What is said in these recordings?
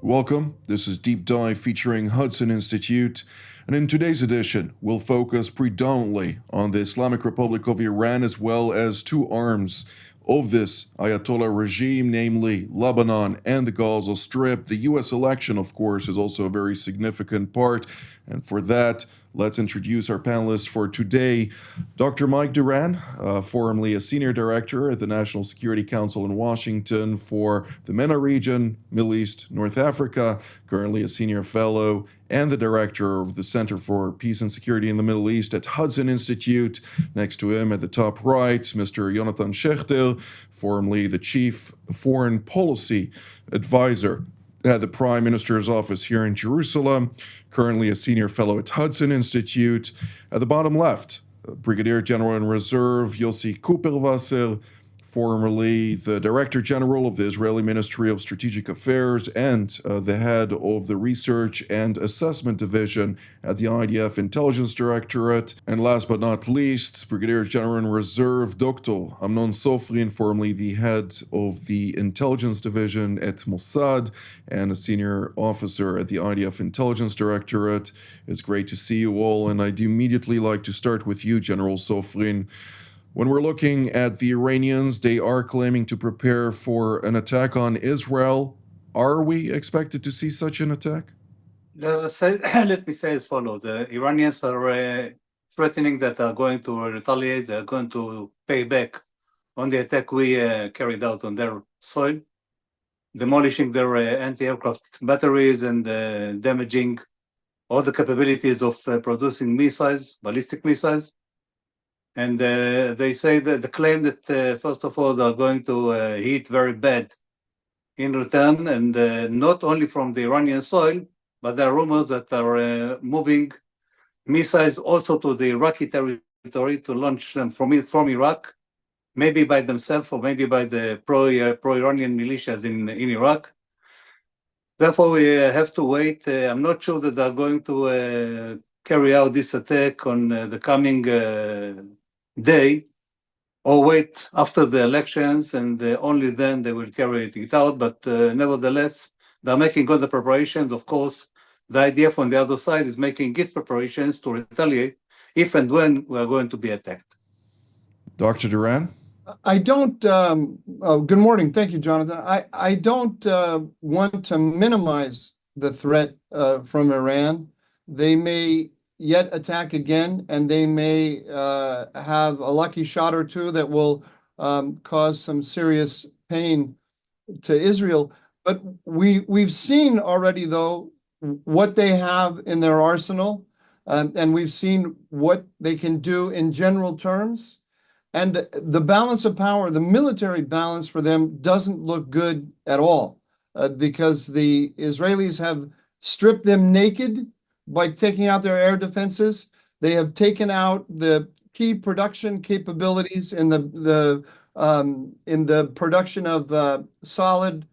Welcome. This is Deep Dive featuring Hudson Institute, and in today's edition, we'll focus predominantly on the Islamic Republic of Iran as well as two arms of this Ayatollah regime, namely Lebanon and the Gaza Strip. The U.S. election, of course, is also a very significant part, and for that, let's introduce our panelists for today. Dr. Mike Duran, formerly a senior director at the National Security Council in Washington for the MENA region, Middle East, North Africa, currently a senior fellow and the director of the Center for Peace and Security in the Middle East at Hudson Institute. Next to him at the top right, Mr. Jonathan Schechter, formerly the chief foreign policy advisor at the Prime Minister's office here in Jerusalem, currently a senior fellow at Hudson Institute. At the bottom left, Brigadier General in Reserve Yossi Kuperwasser, formerly the Director General of the Israeli Ministry of Strategic Affairs and the head of the Research and Assessment Division at the IDF Intelligence Directorate. And last but not least, Brigadier General in Reserve Dr. Amnon Sofrin, formerly the head of the Intelligence Division at Mossad and a senior officer at the IDF Intelligence Directorate. It's great to see you all, and I'd immediately like to start with you, General Sofrin. When we're looking at the Iranians, they are claiming to prepare for an attack on Israel. Are we expected to see such an attack? Let me say as follows. The Iranians are threatening that they're going to retaliate, they're going to pay back on the attack we carried out on their soil, demolishing their anti-aircraft batteries and damaging all the capabilities of producing missiles, ballistic missiles. And they say that the claim that, first of all, they're going to hit very bad in return, and not only from the Iranian soil, but there are rumors that are moving missiles also to the Iraqi territory to launch them from Iraq, maybe by themselves or maybe by the pro-Iranian militias in Iraq. Therefore, we have to wait. I'm not sure that they're going to carry out this attack on the coming day, or wait after the elections, and only then they will carry it out. But nevertheless, they're making all the preparations. Of course, the IDF on the other side is making its preparations to retaliate if and when we are going to be attacked. Dr. Duran? I don't, good morning. Thank you, Jonathan. I don't want to minimize the threat from Iran. They may yet attack again, and they may have a lucky shot or two that will cause some serious pain to Israel. But we've seen already, though, what they have in their arsenal, and we've seen what they can do in general terms. And the balance of power, the military balance for them doesn't look good at all, because the Israelis have stripped them naked by taking out their air defenses. They have taken out the key production capabilities in the production of solid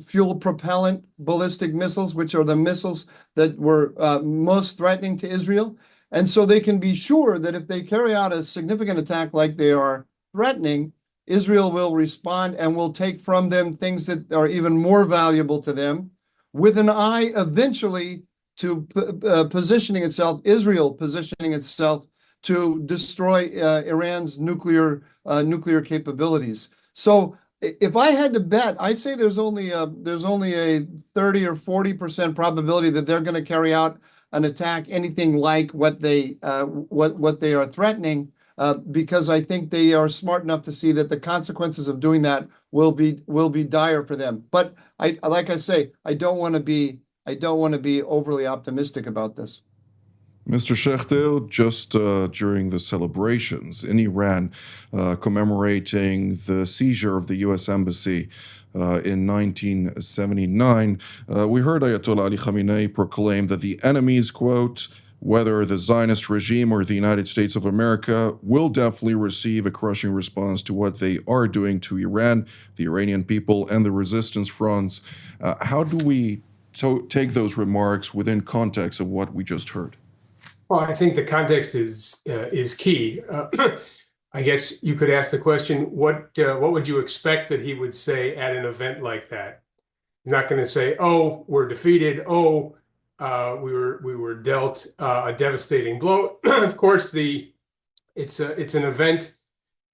fuel propellant ballistic missiles, which are the missiles that were most threatening to Israel. And so they can be sure that if they carry out a significant attack like they are threatening, Israel will respond and will take from them things that are even more valuable to them, with an eye eventually to Israel positioning itself to destroy Iran's nuclear capabilities. So if I had to bet, I say there's only a 30 or 40% probability that they're going to carry out an attack, anything like what they are threatening, because I think they are smart enough to see that the consequences of doing that will be dire for them. But like I say, I don't want to be overly optimistic about this. Mr. Schechter, just during the celebrations in Iran commemorating the seizure of the U.S. Embassy in 1979, we heard Ayatollah Ali Khamenei proclaim that the enemies, quote, whether the Zionist regime or the United States of America, will definitely receive a crushing response to what they are doing to Iran, the Iranian people, and the resistance fronts. How do we take those remarks within context of what we just heard? Well, I think the context is key. I guess you could ask the question, what would you expect that he would say at an event like that? He's not going to say, "Oh, we're defeated. Oh, we were dealt a devastating blow." Of course, it's an event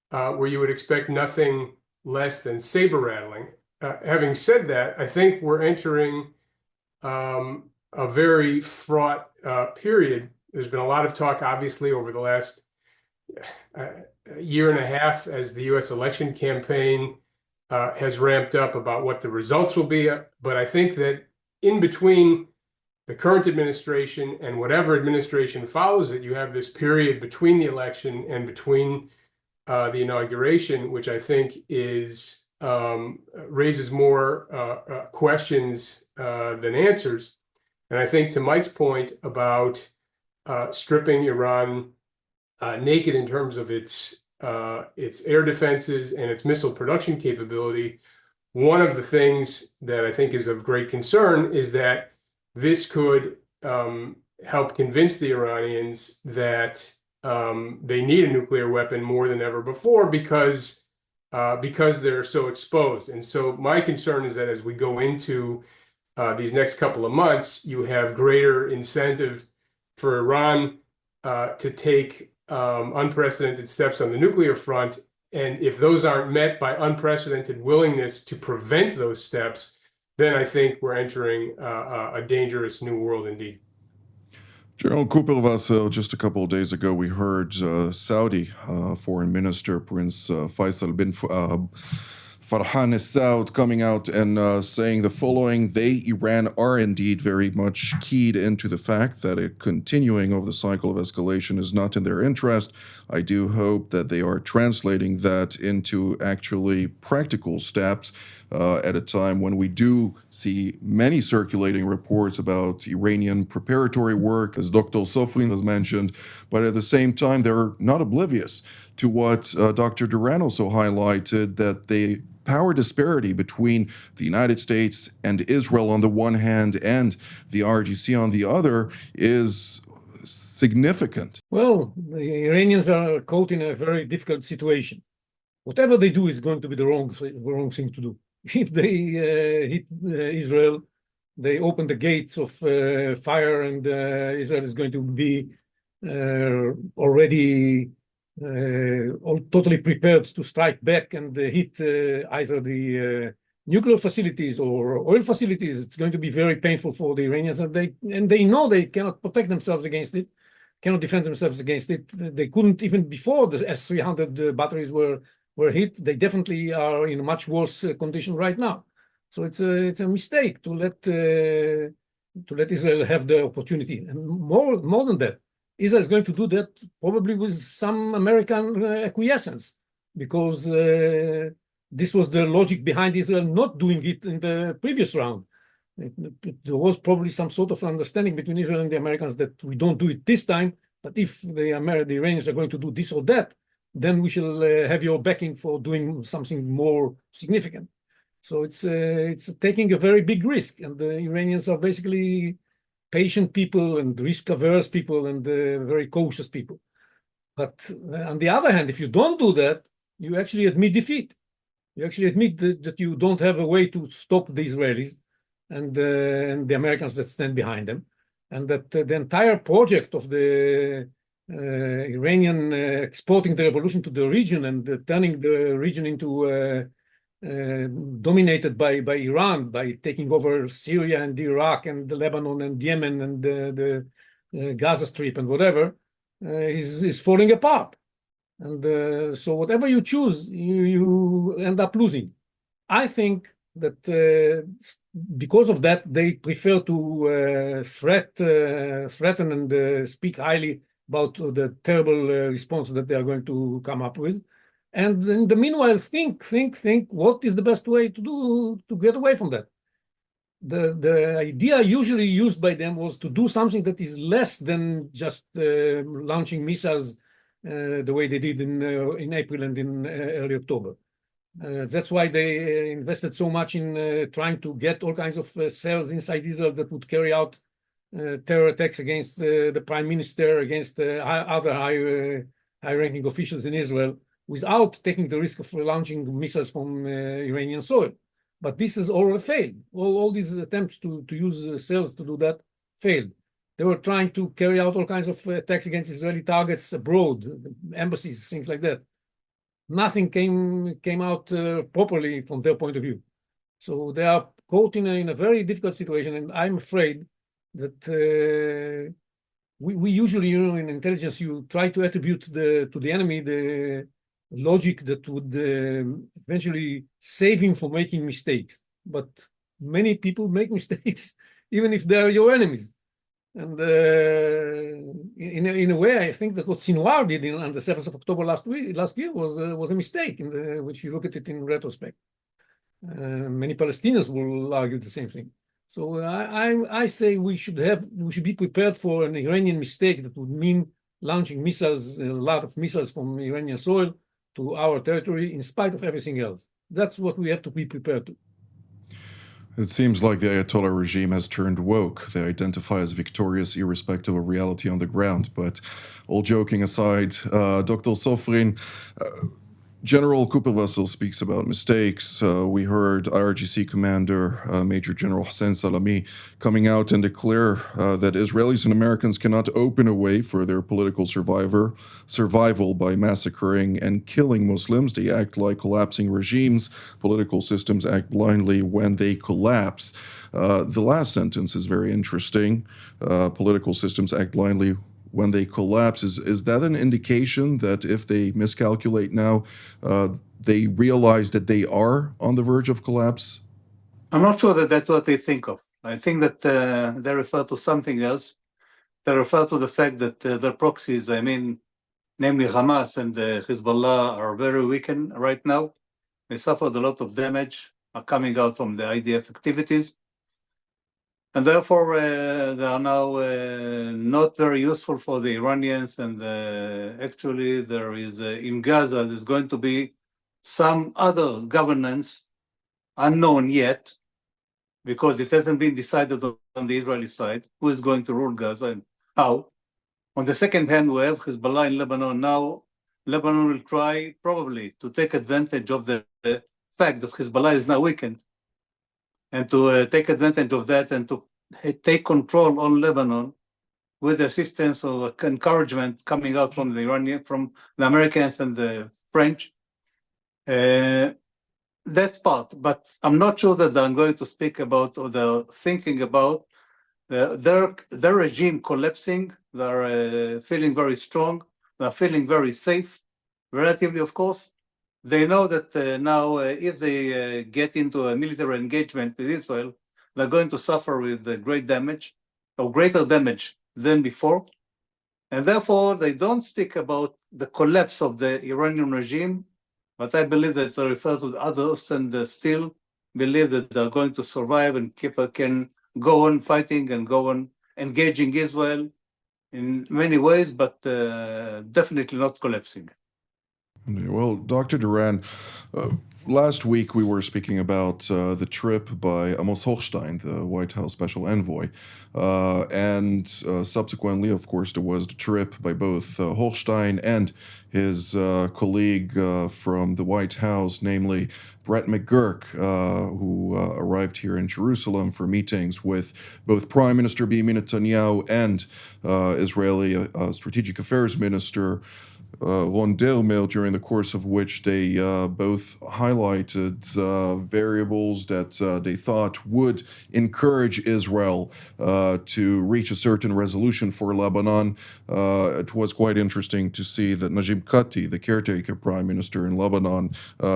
where you would expect nothing less than saber rattling. Having said that, I think we're entering a very fraught period. There's been a lot of talk, obviously, over the last year and a half as the U.S. election campaign has ramped up about what the results will be. But I think that in between the current administration and whatever administration follows it, you have this period between the election and between the inauguration, which I think is raises more questions than answers. And I think to Mike's point about stripping Iran naked in terms of its air defenses and its missile production capability, one of the things that I think is of great concern is that this could help convince the Iranians that they need a nuclear weapon more than ever before because they're so exposed. And so my concern is that as we go into these next couple of months, you have greater incentive for Iran to take unprecedented steps on the nuclear front. And if those aren't met by unprecedented willingness to prevent those steps, then I think we're entering a dangerous new world indeed. General Kupilvasa, just a couple of days ago, we heard Saudi Foreign Minister Prince Faisal bin Farhan Saud coming out and saying the following: Iran are indeed very much keyed into the fact that a continuing of the cycle of escalation is not in their interest. I do hope that they are translating that into actually practical steps at a time when we do see many circulating reports about Iranian preparatory work, as Dr. Sofrin has mentioned, but at the same time, they're not oblivious to what Dr. Duran also highlighted, that the power disparity between the United States and Israel on the one hand and the RGC on the other is significant. Well, the Iranians are caught in a very difficult situation. Whatever they do is going to be the wrong thing to do. If they hit Israel, they open the gates of fire, and Israel is going to be already totally prepared to strike back and hit either the nuclear facilities or oil facilities. It's going to be very painful for the Iranians, and they know they cannot protect themselves against it, cannot defend themselves against it. They couldn't even before the S-300 batteries were hit. They definitely are in a much worse condition right now. So it's a mistake to let Israel have the opportunity. And more than that, Israel is going to do that probably with some American acquiescence, because this was the logic behind Israel not doing it in the previous round. There was probably some sort of understanding between Israel and the Americans that we don't do it this time, but if the Iranians are going to do this or that, then we shall have your backing for doing something more significant. So it's taking a very big risk, and the Iranians are basically patient people and risk-averse people and very cautious people. But on the other hand, if you don't do that, you actually admit defeat. You actually admit that you don't have a way to stop the Israelis and the Americans that stand behind them, and that the entire project of the Iranian exporting the revolution to the region and turning the region into dominated by Iran, by taking over Syria and Iraq and Lebanon and Yemen and the Gaza Strip and whatever, is falling apart. And so whatever you choose, you end up losing. I think that because of that, they prefer to threaten and speak highly about the terrible response that they are going to come up with. And in the meanwhile, think what is the best way to get away from that. The idea usually used by them was to do something that is less than just launching missiles the way they did in April and in early October. That's why they invested so much in trying to get all kinds of cells inside Israel that would carry out terror attacks against the prime minister, against other high-ranking officials in Israel, without taking the risk of launching missiles from Iranian soil. But this has already failed. All these attempts to use cells to do that failed. They were trying to carry out all kinds of attacks against Israeli targets abroad, embassies, things like that. Nothing came out properly from their point of view. So they are caught in a very difficult situation, and I'm afraid that we usually, in intelligence, you try to attribute to the enemy the logic that would eventually save him from making mistakes. But many people make mistakes, even if they are your enemies. And in a way, I think that what Sinwar did on the 7th of October last year was a mistake, which you look at it in retrospect. Many Palestinians will argue the same thing. So I say we should be prepared for an Iranian mistake that would mean launching missiles, a lot of missiles from Iranian soil to our territory, in spite of everything else. That's what we have to be prepared to. It seems like the Ayatollah regime has turned woke. They identify as victorious irrespective of reality on the ground. But all joking aside, Dr. Sofrin, General Kuperwasser speaks about mistakes. We heard IRGC Commander Major General Hussein Salami coming out and declare that Israelis and Americans cannot open a way for their political survival by massacring and killing Muslims. They act like collapsing regimes. Political systems act blindly when they collapse. The last sentence is very interesting. Political systems act blindly when they collapse. Is that an indication that if they miscalculate now, they realize that they are on the verge of collapse? I'm not sure that that's what they think of. I think that they refer to something else. They refer to the fact that their proxies, namely Hamas and Hezbollah, are very weakened right now. They suffered a lot of damage coming out from the IDF activities. And therefore, they are now not very useful for the Iranians. And actually, there is in Gaza, there's going to be some other governance unknown yet, because it hasn't been decided on the Israeli side who is going to rule Gaza and how. On the second hand, we have Hezbollah in Lebanon. Now, Lebanon will try probably to take advantage of the fact that Hezbollah is now weakened, and to take advantage of that and to take control on Lebanon with assistance or encouragement coming out from the Americans and the French. That's part, but I'm not sure that I'm going to speak about or they're thinking about their regime collapsing. They're feeling very strong. They're feeling very safe, relatively, of course. They know that now, if they get into a military engagement with Israel, they're going to suffer with great damage, or greater damage than before. And therefore, they don't speak about the collapse of the Iranian regime, but I believe that they refer to others and still believe that they're going to survive and can go on fighting and go on engaging Israel in many ways, but definitely not collapsing. Well, Dr. Duran, last week we were speaking about the trip by Amos Hochstein, the White House Special Envoy, and subsequently, of course, there was the trip by both Hochstein and his colleague from the White House, namely Brett McGurk, who arrived here in Jerusalem for meetings with both Prime Minister Benjamin Netanyahu and Israeli Strategic Affairs Minister Ron Dermer, during the course of which they both highlighted variables that they thought would encourage Israel to reach a certain resolution for Lebanon. It was quite interesting to see that Najib Kati, the caretaker prime minister in Lebanon,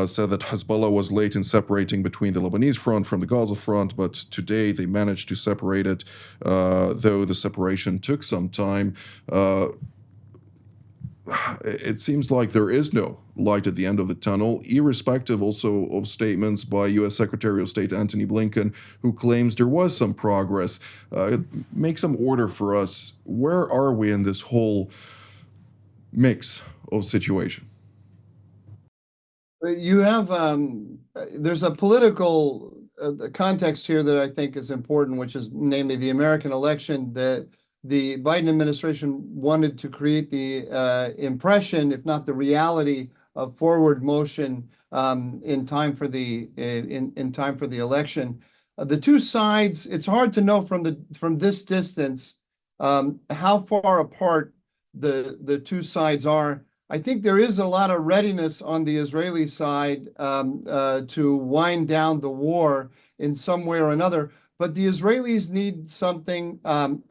said that Hezbollah was late in separating between the Lebanese front from the Gaza front, but today they managed to separate it, though the separation took some time. It seems like there is no light at the end of the tunnel, irrespective also of statements by U.S. Secretary of State Antony Blinken, who claims there was some progress. Make some order for us. Where are we in this whole mix of situation? You have, there's a political context here that I think is important, which is namely the American election that the Biden administration wanted to create the impression, if not the reality, forward motion in time for the election. The two sides, it's hard to know from this distance how far apart the two sides are. I think there is a lot of readiness on the Israeli side to wind down the war in some way or another. But the Israelis need something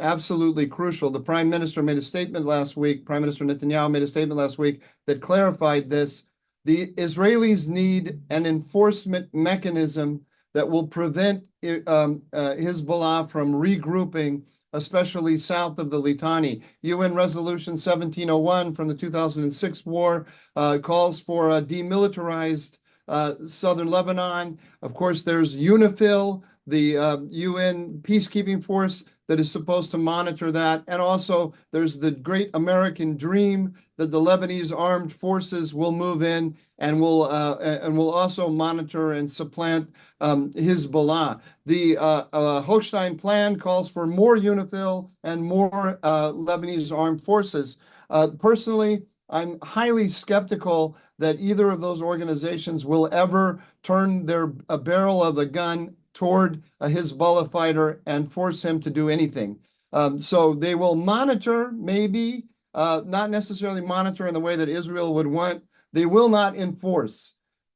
absolutely crucial. The Prime Minister made a statement last week, Prime Minister Netanyahu made a statement last week that clarified this. The Israelis need an enforcement mechanism that will prevent Hezbollah from regrouping, especially south of the Litani. UN Resolution 1701 from the 2006 war calls for a demilitarized southern Lebanon. Of course, there's UNIFIL, the UN peacekeeping force that is supposed to monitor that. And also there's the great American dream that the Lebanese armed forces will move in and will also monitor and supplant Hezbollah. The Hochstein plan calls for more UNIFIL and more Lebanese armed forces. Personally, I'm highly skeptical that either of those organizations will ever turn a barrel of a gun toward a Hezbollah fighter and force him to do anything. So they will monitor, maybe, not necessarily monitor in the way that Israel would want. They will not enforce.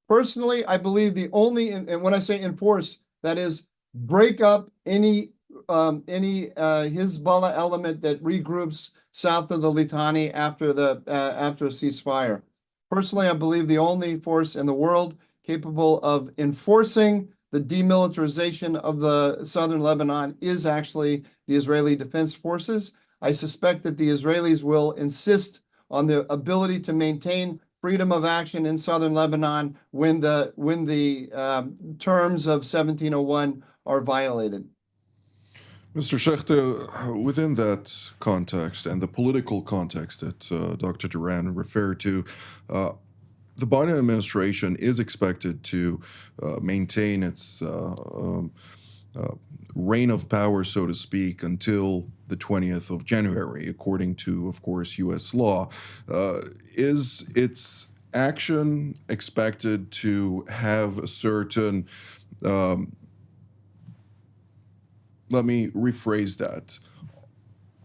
Personally, I believe the only, and when I say enforce, that is break up any Hezbollah element that regroups south of the Litani after a ceasefire. Personally, I believe the only force in the world capable of enforcing the demilitarization of the southern Lebanon is actually the Israeli Defense Forces. I suspect that the Israelis will insist on the ability to maintain freedom of action in southern Lebanon when the terms of 1701 are violated. Mr. Schechter, within that context and the political context that Dr. Duran referred to, the Biden administration is expected to maintain its reign of power, so to speak, until the 20th of January, according to, of course, U.S. law. Is its action expected to have a certain, let me rephrase that,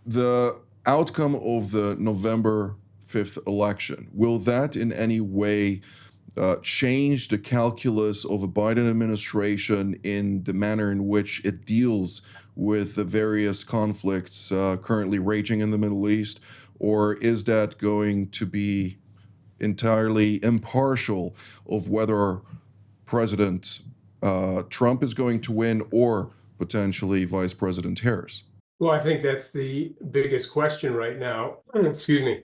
the outcome of the November 5th election, will that in any way change the calculus of a Biden administration in the manner in which it deals with the various conflicts currently raging in the Middle East? Or is that going to be entirely impartial of whether President Trump is going to win or potentially Vice President Harris? Well, I think that's the biggest question right now, excuse me,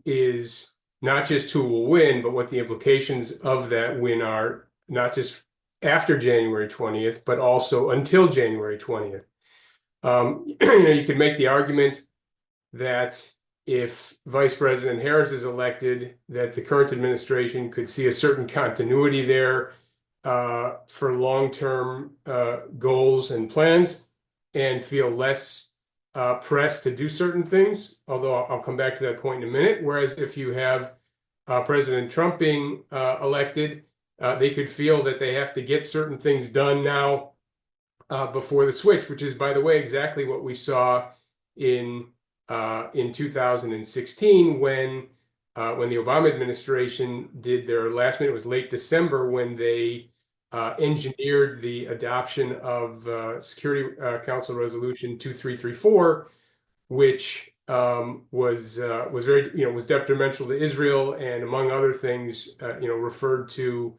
is not just who will win, but what the implications of that win are, not just after January 20th, but also until January 20th. You could make the argument that if Vice President Harris is elected, that the current administration could see a certain continuity there for long-term goals and plans and feel less pressed to do certain things, although I'll come back to that point in a minute. Whereas if you have President Trump being elected, they could feel that they have to get certain things done now before the switch, which is, by the way, exactly what we saw in 2016 when the Obama administration did their last minute, it was late December, when they engineered the adoption of Security Council Resolution 2334, which was very, was detrimental to Israel, and among other things, referred to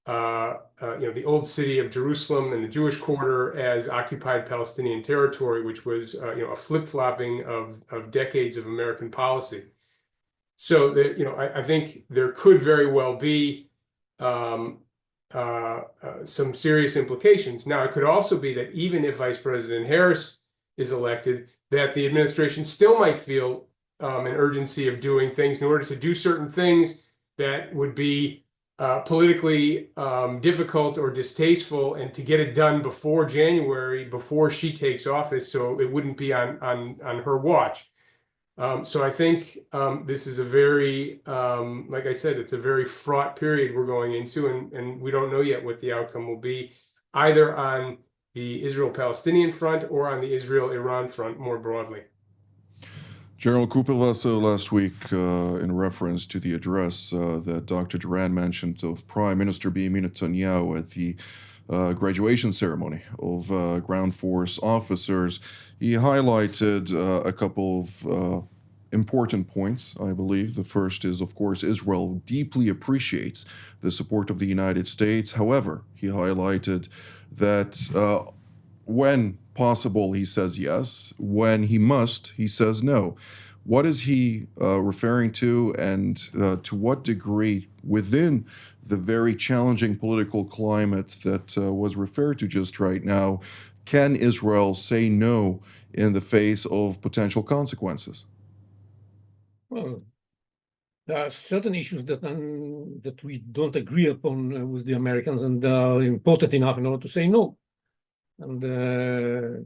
the old city of Jerusalem and the Jewish quarter as occupied Palestinian territory, which was a flip-flopping of decades of American policy. So I think there could very well be some serious implications. Now, it could also be that even if Vice President Harris is elected, that the administration still might feel an urgency of doing things in order to do certain things that would be politically difficult or distasteful, and to get it done before January, before she takes office, so it wouldn't be on her watch. So I think this is a very, like I said, it's a very fraught period we're going into, and we don't know yet what the outcome will be, either on the Israel-Palestinian front or on the Israel-Iran front more broadly. General Kupelwasser last week, in reference to the address that Dr. Duran mentioned of Prime Minister Benjamin Netanyahu at the graduation ceremony of ground force officers, he highlighted a couple of important points, I believe. The first is, of course, Israel deeply appreciates the support of the United States. However, he highlighted that when possible, he says yes. When he must, he says no. What is he referring to, and to what degree within the very challenging political climate that was referred to just right now, can Israel say no in the face of potential consequences? Well, there are certain issues that we don't agree upon with the Americans, and are important enough in order to say no. And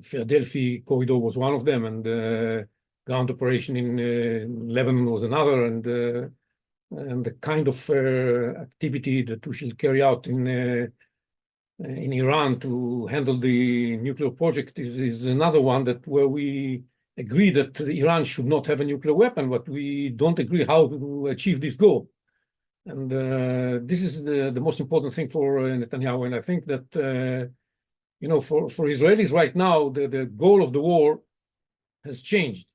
Philadelphia corridor was one of them, and ground operation in Lebanon was another, and the kind of activity that we should carry out in Iran to handle the nuclear project is another one where we agree that Iran should not have a nuclear weapon, but we don't agree how to achieve this goal. And this is the most important thing for Netanyahu, and I think that for Israelis right now, the goal of the war has changed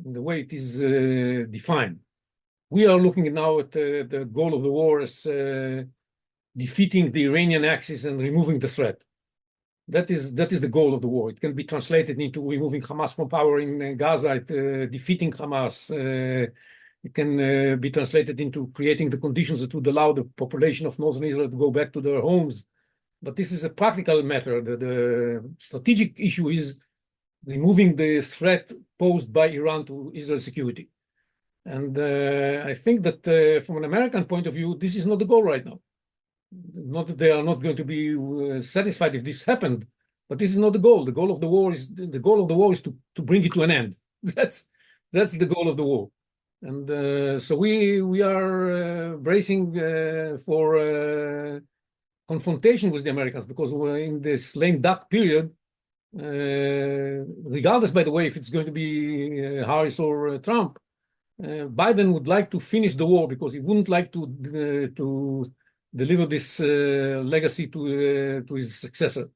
in the way it is defined. We are looking now at the goal of the war as defeating the Iranian axis and removing the threat. That is the goal of the war. It can be translated into removing Hamas from power in Gaza, defeating Hamas. It can be translated into creating the conditions that would allow the population of northern Israel to go back to their homes. But this is a practical matter. The strategic issue is removing the threat posed by Iran to Israel's security. And I think that from an American point of view, this is not the goal right now. Not that they are not going to be satisfied if this happened, but this is not the goal. The goal of the war is to bring it to an end. That's the goal of the war. And so we are bracing for confrontation with the Americans, because we're in this lame duck period, regardless, by the way, if it's going to be Harris or Trump. Biden would like to finish the war because he wouldn't like to deliver this legacy to his successor.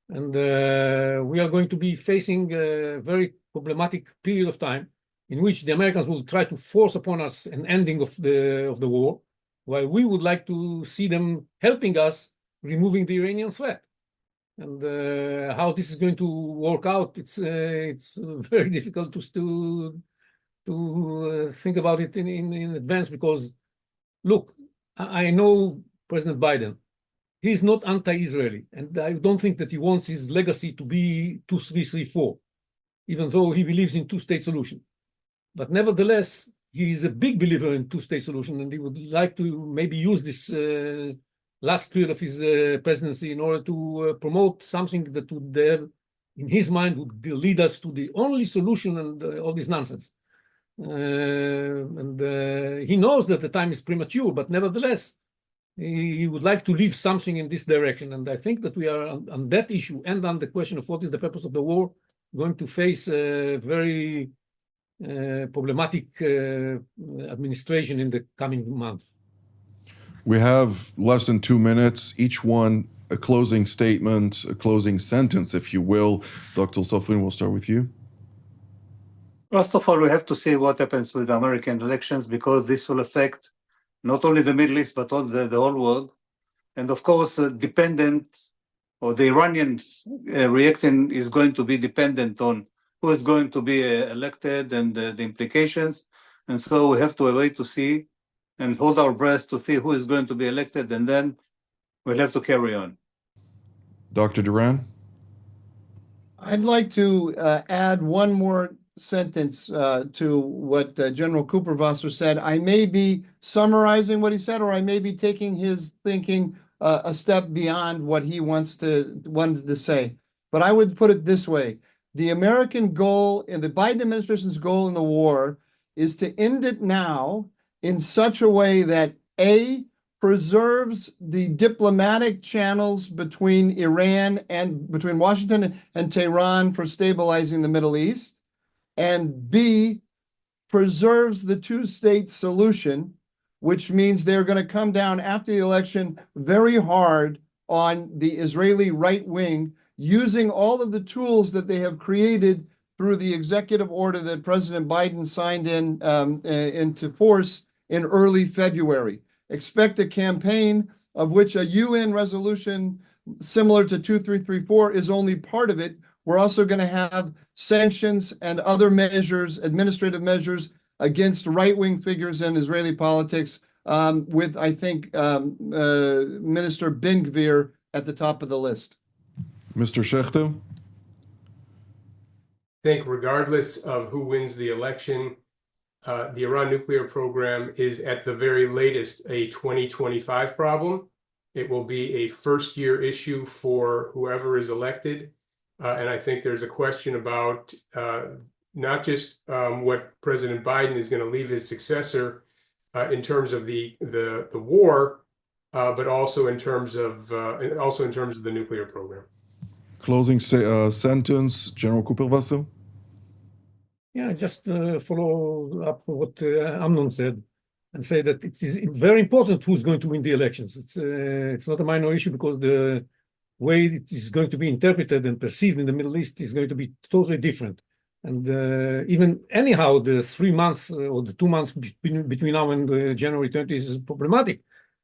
And we are going to be facing a very problematic period of time in which the Americans will try to force upon us an ending of the war, while we would like to see them helping us removing the Iranian threat. And how this is going to work out, it's very difficult to think about it in advance, because, look, I know President Biden. He's not anti-Israeli, and I don't think that he wants his legacy to be 2-3-3-4, even though he believes in two-state solution. But nevertheless, he is a big believer in two-state solution, and he would like to maybe use this last period of his presidency in order to promote something that would, in his mind, would lead us to the only solution and all this nonsense. And he knows that the time is premature, but nevertheless, he would like to leave something in this direction. And I think that we are on that issue and on the question of what is the purpose of the war going to face a very problematic administration in the coming month. We have less than 2 minutes, each one a closing statement, a closing sentence, if you will. Dr. Sofrin, we'll start with you. First of all, we have to see what happens with the American elections, because this will affect not only the Middle East, but all the whole world. And of course, the Iranian reaction is going to be dependent on who is going to be elected and the implications. And so we have to wait to see and hold our breath to see who is going to be elected, and then we'll have to carry on. Dr. Duran? I'd like to add one more sentence to what General Kupelwasser said. I may be summarizing what he said, or I may be taking his thinking a step beyond what he wanted to say. But I would put it this way. The American goal and the Biden administration's goal in the war is to end it now in such a way that A, preserves the diplomatic channels between Iran and between Washington and Tehran for stabilizing the Middle East, and B, preserves the two-state solution, which means they're going to come down after the election very hard on the Israeli right wing, using all of the tools that they have created through the executive order that President Biden signed into force in early February. Expect a campaign of which a UN resolution similar to 2334 is only part of it. We're also going to have sanctions and other measures, administrative measures against right-wing figures in Israeli politics, with, I think, Minister Ben-Gvir at the top of the list. Mr. Schechter? I think regardless of who wins the election, the Iran nuclear program is at the very latest a 2025 problem. It will be a first-year issue for whoever is elected. And I think there's a question about not just what President Biden is going to leave his successor in terms of the war, but also in terms of the nuclear program. Closing sentence, General Cooper-Wasser? Yeah, just follow up what Amnon said and say that it is very important who's going to win the elections. It's not a minor issue because the way it is going to be interpreted and perceived in the Middle East is going to be totally different. And even anyhow, the 3 months or the 2 months between now and January 20th is problematic.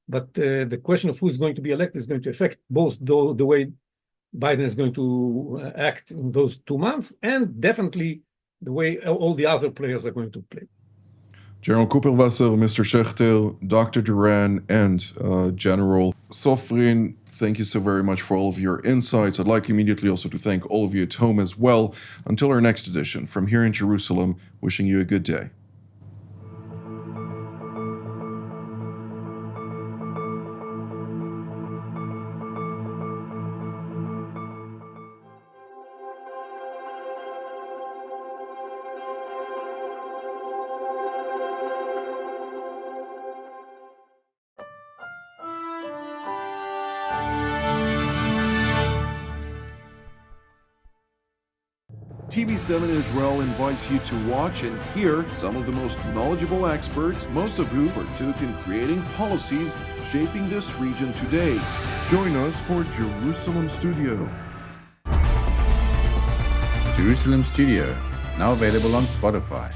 But the question of who is going to be elected is going to affect both the way Biden is going to act in those 2 months and definitely the way all the other players are going to play. General Cooper-Wasser, Mr. Schechter, Dr. Duran, and General Sofrin, thank you so very much for all of your insights. I'd like immediately also to thank all of you at home as well. Until our next edition, from here in Jerusalem, wishing you a good day. TV7 Israel invites you to watch and hear some of the most knowledgeable experts, most of whom partook in creating policies shaping this region today. Join us for Jerusalem Studio. Jerusalem Studio, now available on Spotify.